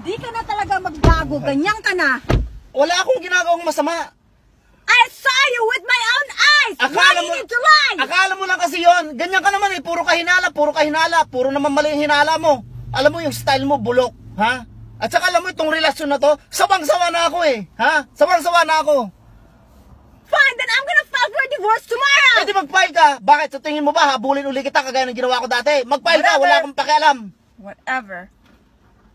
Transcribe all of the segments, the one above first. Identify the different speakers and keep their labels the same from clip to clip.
Speaker 1: Di ka na talaga magbago, ganyan ka na.
Speaker 2: Wala akong ginagawang masama.
Speaker 1: I saw you with my own eyes! Why do you need to lie?
Speaker 2: Akala mo lang kasi yon. Ganyan ka naman eh, puro kahinala, puro naman mali yung hinala mo. Alam mo yung style mo, bulok, ha? At saka alam mo itong relasyon na to, sawang-sawa na ako eh, ha? Sawang-sawa na ako.
Speaker 1: Fine, then I'm gonna file for divorce tomorrow!
Speaker 2: Eh di mag-file ka. Bakit? Sa tingin mo ba, habulin uli kita kagaya ng ginawa ko dati? Mag-file ka, wala akong pakialam.
Speaker 1: Whatever.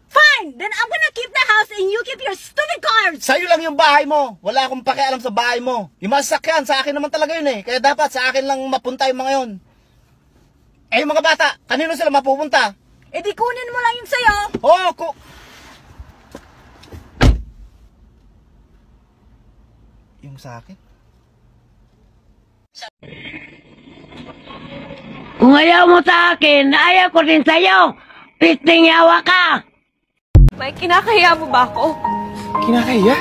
Speaker 1: Fine, then I'm gonna keep the house and you keep your stupid cars!
Speaker 2: Sa'yo lang yung bahay mo. Wala akong pakialam sa bahay mo. Yung masakyan, sa akin naman talaga yun eh. Kaya dapat sa akin lang mapunta yung mga yun. Eh yung mga bata, kanino sila mapupunta?
Speaker 1: Eh di kunin mo lang yung sa'yo!
Speaker 2: Oo, yung sa akin?
Speaker 3: Kung ayaw mo sa akin, ayaw ko din sa'yo. Pisting yawa ka!
Speaker 1: Mike, kinakahiya mo ba ako?
Speaker 4: Kinakahiya?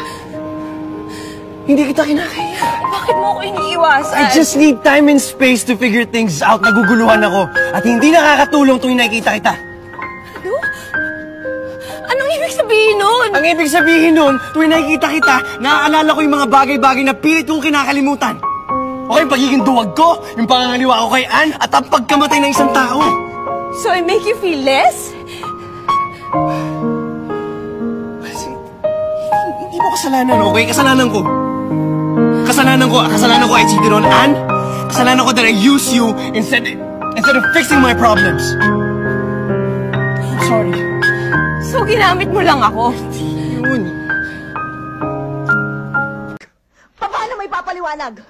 Speaker 4: Hindi kita kinakahiya.
Speaker 1: Bakit mo ako iniiwasan?
Speaker 4: I just need time and space to figure things out. Naguguluhan ako. At hindi nakakatulong tuwing nakikita kita.
Speaker 1: Ano? Anong ibig sabihin nun?
Speaker 4: Ang ibig sabihin nun, tuwing nakikita kita, naaalala ko yung mga bagay-bagay na pilit kong kinakalimutan. O yung pagiging duwag ko, yung pangangaliwa ko kay Ann, at ang pagkamatay ng isang tao.
Speaker 1: So I make you feel less?
Speaker 4: Hindi mo kasalanan, okay? Kasalanan ko. Kasalanan ko I cheated on Ann. Kasalanan ko that I used you instead of fixing my problems. I'm sorry.
Speaker 1: So ginamit mo lang ako?
Speaker 4: Yun.
Speaker 5: Paano may papaliwanag?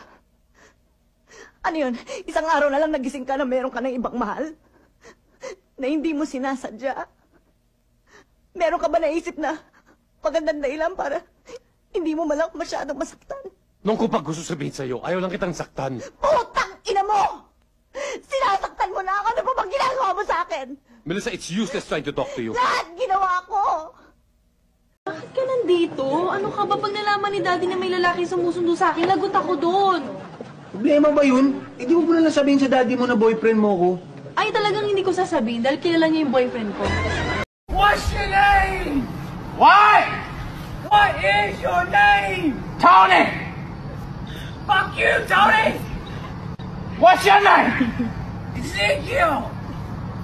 Speaker 5: Ano yun? Isang araw na lang nagising ka na meron ka ng ibang mahal? Na hindi mo sinasadya? Meron ka ba naisip na magandang dahilan para hindi mo malang masyadong masaktan?
Speaker 6: Nung ko pag gusto sabihin sa'yo, ayaw lang kitang saktan.
Speaker 5: Putang ina mo! Sinasaktan mo na ako! Ano pa bang ginagawa mo sa akin?
Speaker 6: Melissa, it's useless trying to talk to you.
Speaker 5: Lahat ginawa ko!
Speaker 7: Bakit ka nandito? Ano ka ba pag nalaman ni Daddy na may lalaki sumusundo sa akin? Lagot ako doon.
Speaker 8: Problema ba yun? Eh, di mo na sabihin sa daddy mo na boyfriend mo ko.
Speaker 7: Ay, talagang hindi ko sasabihin dahil kilala niya yung boyfriend ko.
Speaker 2: What's your name? What? What is your name? Tony! Fuck you, Tony! What's your name? Ezekiel!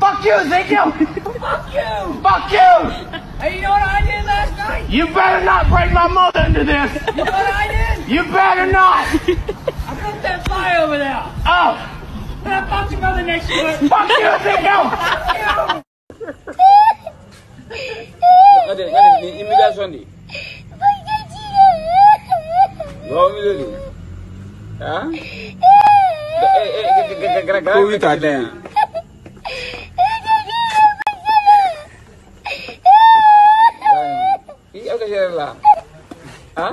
Speaker 2: Fuck you, Ezekiel! Fuck you! Fuck you! Hey, you know what I did last night? You better not bring my mother into this! You know what I did? You better not! I broke that fly over there! Oh! And I fucked your mother next to it! Fuck you, Ezekiel! Fuck you!
Speaker 9: Kade, immigration di. Bawa milo di. Ha? Gara-gara. Kuwi tadi. Iya ka siya lang. Ha?